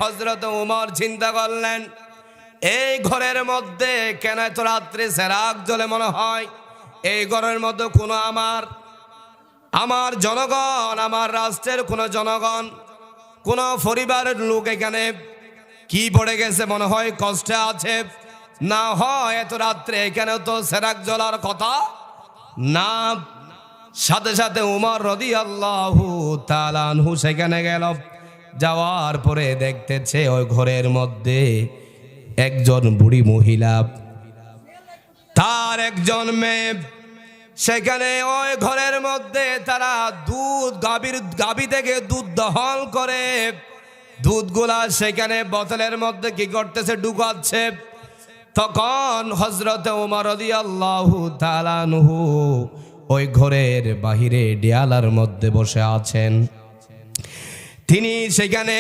হযরত ওমর চিন্তা করলেন, এই ঘরের মধ্যে কেন এত রাত্রে চেরাগ জ্বলে? মনে হয় এই ঘরের মধ্যে কোনো আমার জনগণ, আমার রাষ্ট্রের কোনো জনগণ, কোনো পরিবারের লোক এখানে কি পড়ে গেছে, মনে হয় কষ্টে আছে। না হয় এত রাত্রে এখানে তো চেরাগ জ্বলার কথা না। সাথে সাথে উমর রাদিয়াল্লাহু তাআলা আনহু সেখানে গেল। যাওয়ার পরে দেখতেছে ওই ঘরের মধ্যে একজন বুড়ি মহিলা, তার একজন মেয়ে। সেখানে ওই ঘরের মধ্যে তারা গাভী থেকে দুধ দহন করে দুধগুলা সেখানে বোতলের মধ্যে কি করতেছে, ঢুকাচ্ছে। তখন হযরত ওমর রাদিয়াল্লাহু তাআলা আনহু ওই ঘরের বাহিরে দেয়ালের মধ্যে বসে আছেন। তিনি সেখানে